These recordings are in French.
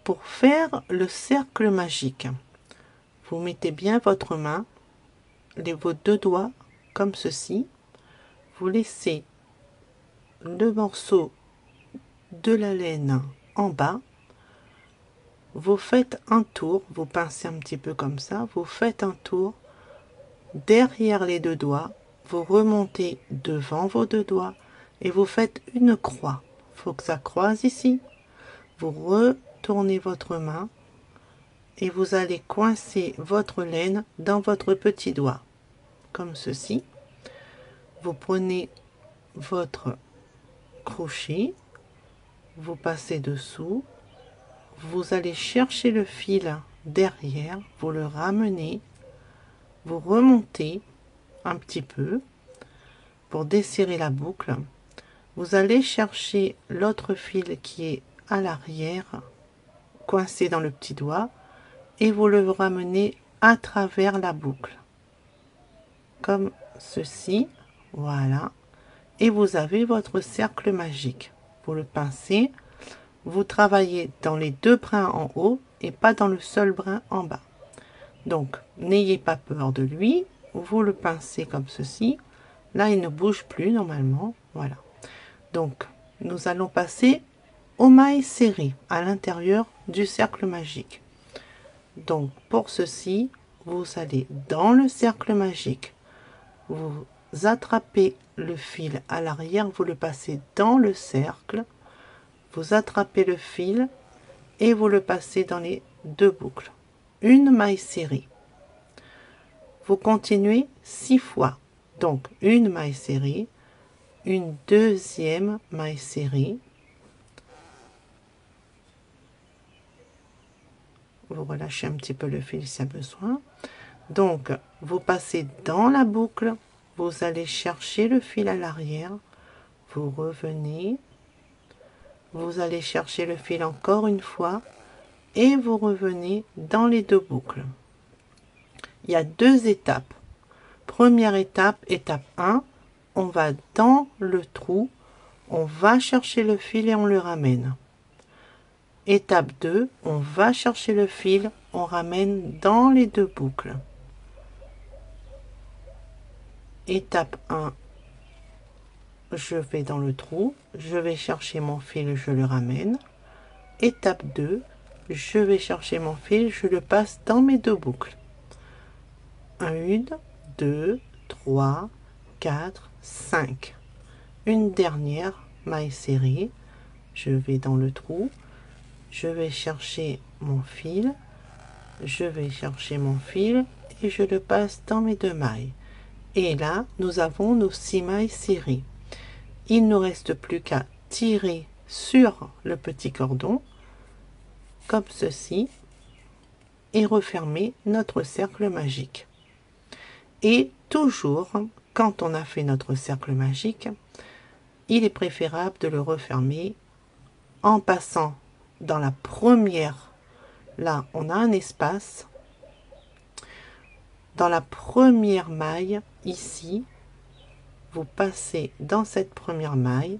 Pour faire le cercle magique, vous mettez bien votre main, vos deux doigts comme ceci. Vous laissez le morceau de la laine en bas. Vous faites un tour, vous pincez un petit peu comme ça, vous faites un tour derrière les deux doigts, vous remontez devant vos deux doigts et vous faites une croix. Il faut que ça croise ici. Vous retournez votre main et vous allez coincer votre laine dans votre petit doigt, comme ceci. Vous prenez votre crochet, vous passez dessous, vous allez chercher le fil derrière, vous le ramenez, vous remontez un petit peu pour desserrer la boucle. Vous allez chercher l'autre fil qui est à l'arrière, coincé dans le petit doigt, et vous le ramenez à travers la boucle, comme ceci, voilà. Et vous avez votre cercle magique. Vous le pincez, vous travaillez dans les deux brins en haut et pas dans le seul brin en bas. Donc, n'ayez pas peur de lui, vous le pincez comme ceci. Là, il ne bouge plus normalement, voilà. Donc, nous allons passer aux mailles serrées à l'intérieur du cercle magique. Donc, pour ceci, vous allez dans le cercle magique, vous attrapez le fil à l'arrière, vous le passez dans le cercle, vous attrapez le fil et vous le passez dans les deux boucles. Une maille serrée. Vous continuez 6 fois. Donc, une maille serrée, une deuxième maille serrée. Vous relâchez un petit peu le fil si y a besoin. Donc, vous passez dans la boucle, vous allez chercher le fil à l'arrière, vous revenez, vous allez chercher le fil encore une fois et vous revenez dans les deux boucles. Il y a 2 étapes. Première étape, étape 1, on va dans le trou, on va chercher le fil et on le ramène. Étape 2, on va chercher le fil, on ramène dans les deux boucles. Étape 1, je vais dans le trou, je vais chercher mon fil, je le ramène. Étape 2, je vais chercher mon fil, je le passe dans mes deux boucles. 1, 2, 3, 4, 5. Une dernière maille serrée, je vais dans le trou, je vais chercher mon fil, je vais chercher mon fil et je le passe dans mes deux mailles. Et là, nous avons nos 6 mailles serrées. Il ne nous reste plus qu'à tirer sur le petit cordon, comme ceci, et refermer notre cercle magique. Et toujours, quand on a fait notre cercle magique, il est préférable de le refermer en passant dans la première, là on a un espace, dans la première maille, ici, vous passez dans cette première maille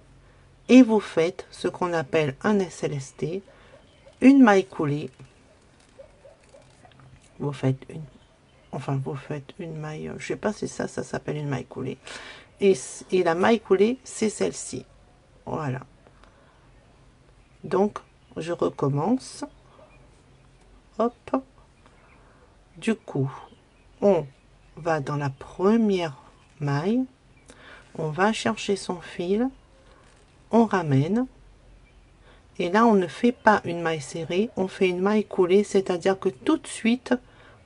et vous faites ce qu'on appelle un SLST, une maille coulée. Vous faites une maille, je sais pas si ça s'appelle une maille coulée. Et la maille coulée, c'est celle-ci. Voilà. Donc, je recommence. Hop. Du coup, on va dans la première maille. On va chercher son fil. On ramène. Et là, on ne fait pas une maille serrée. On fait une maille coulée. C'est-à-dire que tout de suite,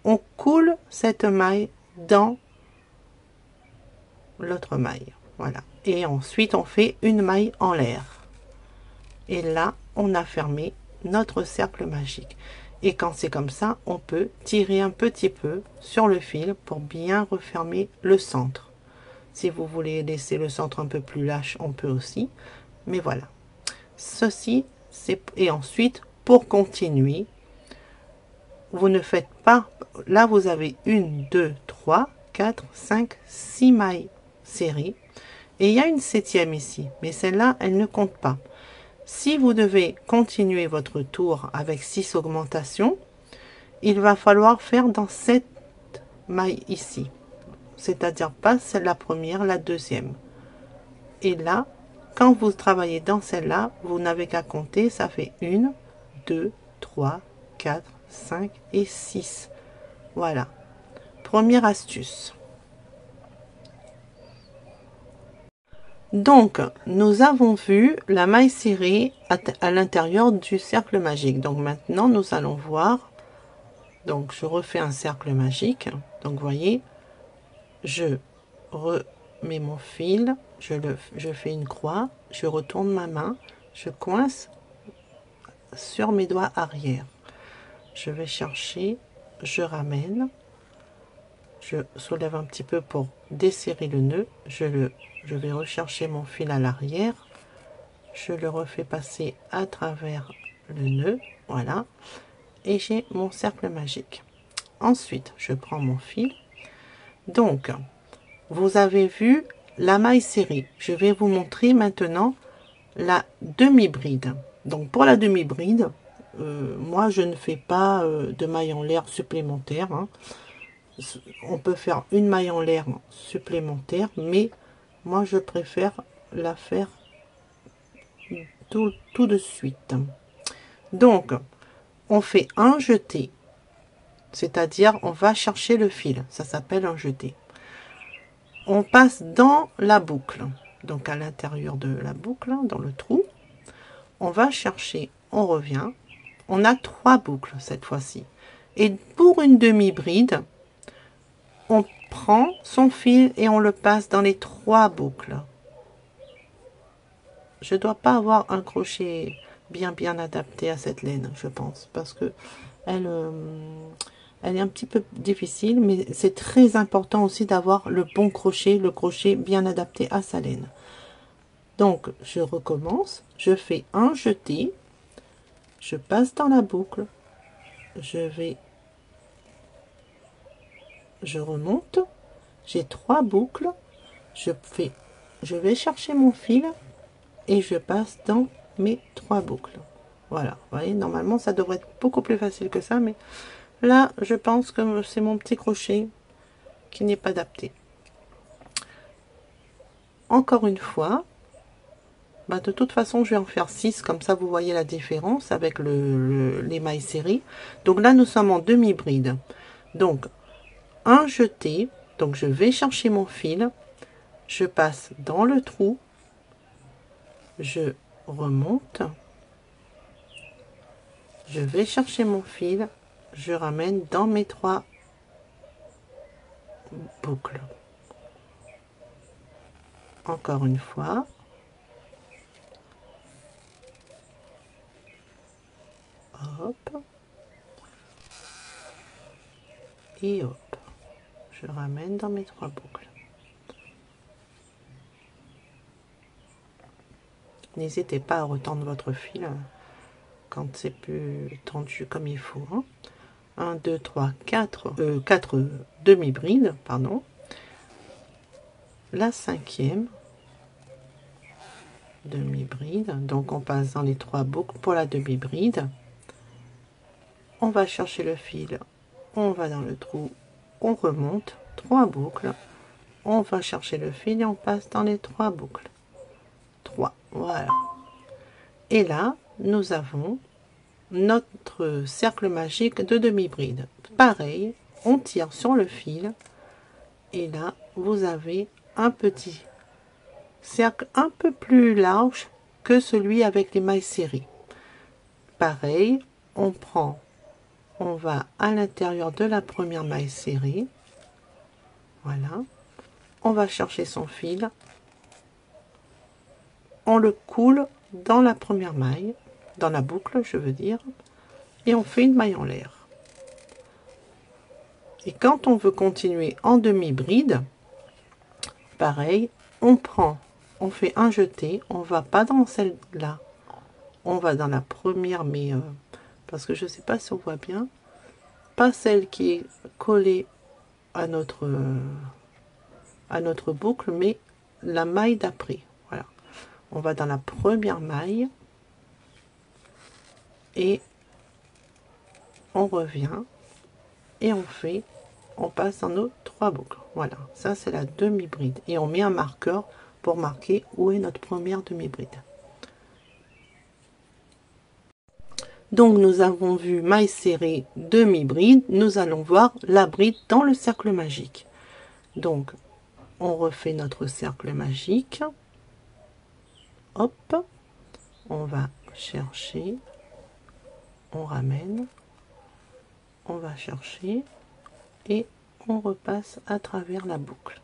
on coule cette maille dans l'autre maille. Voilà. Et ensuite, on fait une maille en l'air. Et là, on a fermé notre cercle magique. Et quand c'est comme ça, on peut tirer un petit peu sur le fil pour bien refermer le centre. Si vous voulez laisser le centre un peu plus lâche, on peut aussi. Mais voilà. Ceci, c'est... Et ensuite, pour continuer, vous ne faites pas... Là, vous avez 1, 2, 3, 4, 5, 6 mailles serrées. Et il y a une 7e ici. Mais celle-là, elle ne compte pas. Si vous devez continuer votre tour avec 6 augmentations, il va falloir faire dans cette maille ici, c'est-à-dire pas celle la première, la deuxième. Et là, quand vous travaillez dans celle-là, vous n'avez qu'à compter, ça fait 1, 2, 3, 4, 5 et 6. Voilà. Première astuce. Donc, nous avons vu la maille serrée à l'intérieur du cercle magique. Donc maintenant, nous allons voir. Donc, je refais un cercle magique. Donc, vous voyez, je remets mon fil, je fais une croix, je retourne ma main, je coince sur mes doigts arrière. Je vais chercher, je ramène, je soulève un petit peu pour desserrer le nœud, je vais rechercher mon fil à l'arrière, je le refais passer à travers le nœud, voilà, et j'ai mon cercle magique. Ensuite, je prends mon fil. Donc, vous avez vu la maille serrée. Je vais vous montrer maintenant la demi-bride. Donc, pour la demi-bride, moi, je ne fais pas de maille en l'air supplémentaire, hein. On peut faire une maille en l'air supplémentaire, mais moi, je préfère la faire tout de suite. Donc, on fait un jeté, c'est-à-dire on va chercher le fil. Ça s'appelle un jeté. On passe dans la boucle, donc à l'intérieur de la boucle, dans le trou. On va chercher, on revient. On a 3 boucles cette fois-ci. Et pour une demi-bride, on prend son fil et on le passe dans les 3 boucles. Je ne dois pas avoir un crochet bien adapté à cette laine, je pense, parce que elle est un petit peu difficile, mais c'est très important aussi d'avoir le bon crochet, le crochet bien adapté à sa laine. Donc, je recommence, je fais un jeté, je passe dans la boucle, je remonte, j'ai 3 boucles, je vais chercher mon fil et je passe dans mes 3 boucles. Voilà, vous voyez, normalement ça devrait être beaucoup plus facile que ça, mais là je pense que c'est mon petit crochet qui n'est pas adapté. Encore une fois, de toute façon je vais en faire 6, comme ça vous voyez la différence avec les mailles serrées. Donc là nous sommes en demi-bride. Donc un jeté, donc je vais chercher mon fil, je passe dans le trou, je remonte, je vais chercher mon fil, je ramène dans mes 3 boucles. Encore une fois. Hop. Et hop. Je ramène dans mes 3 boucles. N'hésitez pas à retendre votre fil quand c'est plus tendu comme il faut. 1, 2, 3, 4 demi-brides, pardon. La 5e demi-bride. Donc on passe dans les 3 boucles pour la demi-bride. On va chercher le fil, on va dans le trou, on remonte, 3 boucles. On va chercher le fil et on passe dans les 3 boucles. 3, voilà. Et là, nous avons notre cercle magique de demi-bride. Pareil, on tire sur le fil et là, vous avez un petit cercle un peu plus large que celui avec les mailles serrées. Pareil, on va à l'intérieur de la première maille serrée. Voilà. On va chercher son fil. On le coule dans la première maille, dans la boucle, je veux dire, et on fait une maille en l'air. Et quand on veut continuer en demi-bride, pareil, on fait un jeté, on va pas dans celle-là, on va dans la première, mais parce que je sais pas si on voit bien, pas celle qui est collée à notre boucle, mais la maille d'après. Voilà, on va dans la première maille, et on revient et on passe dans nos 3 boucles. Voilà, ça c'est la demi-bride et on met un marqueur pour marquer où est notre première demi-bride. Donc nous avons vu maille serrée, demi-bride, nous allons voir la bride dans le cercle magique. Donc on refait notre cercle magique. Hop, on va chercher, on ramène, on va chercher et on repasse à travers la boucle.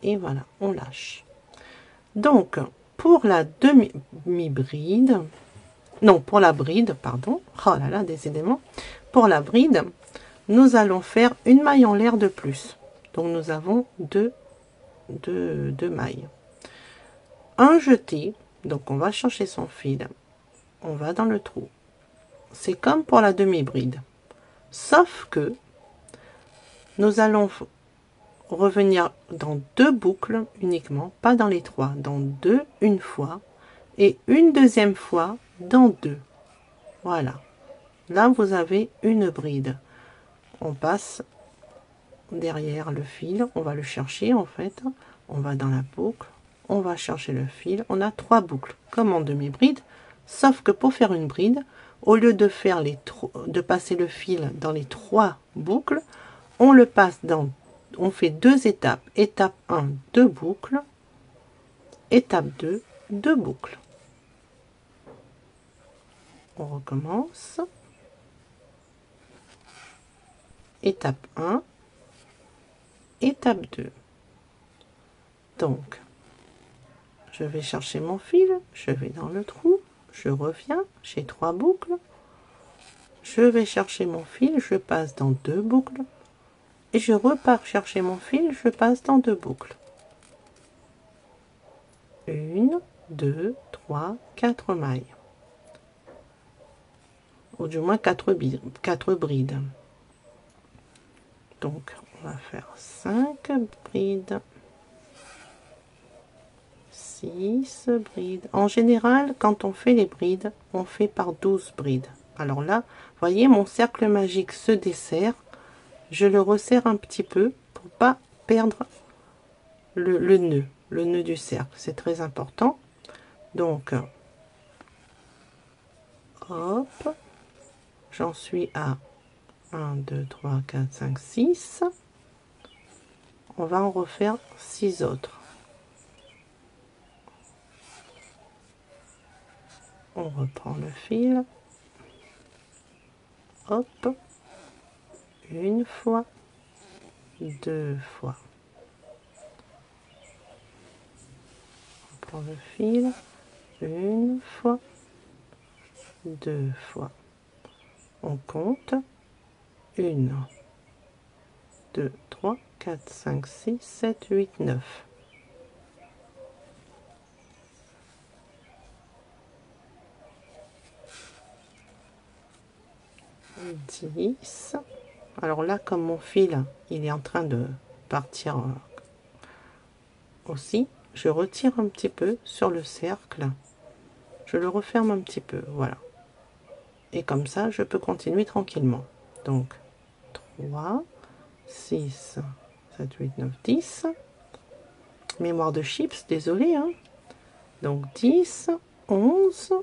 Et voilà, on lâche. Donc pour la demi-bride, non, pour la bride, pardon, oh là là, décidément, pour la bride, nous allons faire une maille en l'air de plus. Donc nous avons deux mailles. Un jeté, donc on va chercher son fil, on va dans le trou. C'est comme pour la demi-bride, sauf que nous allons revenir dans 2 boucles uniquement, pas dans les 3, dans 2 une fois, et une deuxième fois dans 2. Voilà. Là, vous avez une bride. On passe derrière le fil, on va le chercher en fait. On va dans la boucle, on va chercher le fil. On a 3 boucles, comme en demi-bride, sauf que pour faire une bride, au lieu de faire de passer le fil dans les 3 boucles, on le passe dans, on fait 2 étapes. Étape 1, 2 boucles. Étape 2, 2 boucles. On recommence. Étape 1, étape 2. Donc, je vais chercher mon fil, je vais dans le trou, je reviens, j'ai 3 boucles. Je vais chercher mon fil, je passe dans 2 boucles. Et je repars chercher mon fil, je passe dans 2 boucles. 1, 2, 3, 4 mailles. Ou du moins 4 brides. Donc, on va faire 5 brides. 6 brides. En général, quand on fait les brides, on fait par 12 brides. Alors là, voyez, mon cercle magique se dessert. Je le resserre un petit peu pour pas perdre le nœud du cercle. C'est très important. Donc, hop, j'en suis à 1, 2, 3, 4, 5, 6. On va en refaire 6 autres. On reprend le fil. Hop. Une fois. 2 fois. On prend le fil. Une fois. 2 fois. On compte. 1, 2, 3, 4, 5, 6, 7, 8, 9. Dix. Alors là, comme mon fil, il est en train de partir aussi, je retire un petit peu sur le cercle. Je le referme un petit peu, voilà. Et comme ça, je peux continuer tranquillement. Donc, 3, 6, 7, 8, 9, 10. Mémoire de chips, désolé. Hein. Donc, 10, 11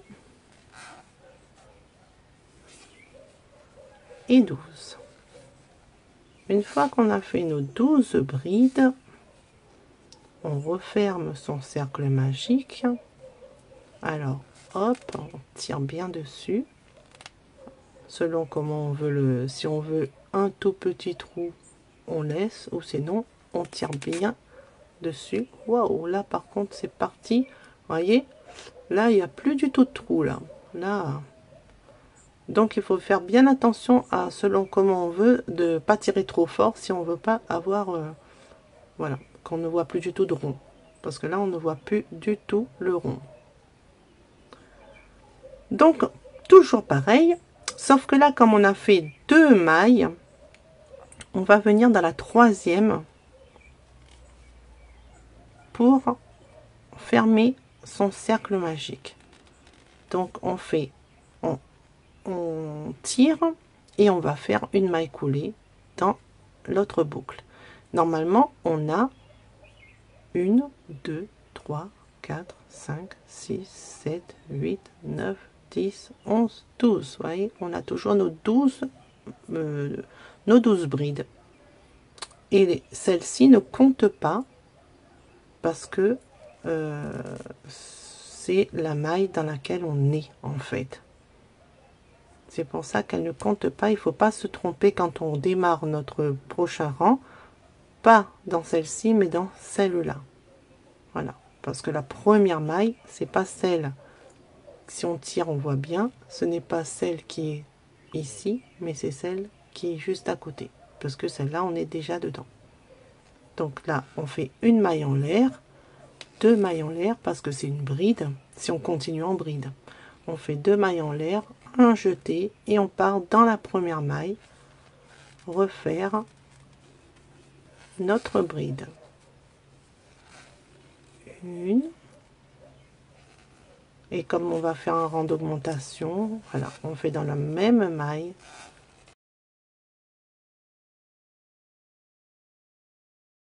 et 12. Une fois qu'on a fait nos 12 brides, on referme son cercle magique. Alors, hop, on tire bien dessus. Selon comment on veut le... Si on veut un tout petit trou, on laisse. Ou sinon, on tire bien dessus. Waouh, là par contre, c'est parti. Voyez, là, il n'y a plus du tout de trou, là. Là... Donc, il faut faire bien attention à selon comment on veut, de ne pas tirer trop fort si on veut pas avoir... voilà, qu'on ne voit plus du tout de rond. Parce que là, on ne voit plus du tout le rond. Donc, toujours pareil. Sauf que là, comme on a fait 2 mailles, on va venir dans la 3e pour fermer son cercle magique. Donc, on fait... on tire et on va faire une maille coulée dans l'autre boucle. Normalement, on a 1, 2, 3, 4, 5, 6, 7, 8, 9, 10, 11, 12. Vous voyez, on a toujours nos 12 brides. Et celle-ci ne compte pas parce que c'est la maille dans laquelle on est en fait. C'est pour ça qu'elle ne compte pas. Il ne faut pas se tromper quand on démarre notre prochain rang. Pas dans celle-ci, mais dans celle-là. Voilà. Parce que la première maille, c'est pas celle. Si on tire, on voit bien. Ce n'est pas celle qui est ici, mais c'est celle qui est juste à côté. Parce que celle-là, on est déjà dedans. Donc là, on fait une maille en l'air, 2 mailles en l'air, parce que c'est une bride. Si on continue en bride, on fait 2 mailles en l'air, un jeté, et on part dans la première maille, refaire notre bride. Une. Et comme on va faire un rang d'augmentation, voilà, on fait dans la même maille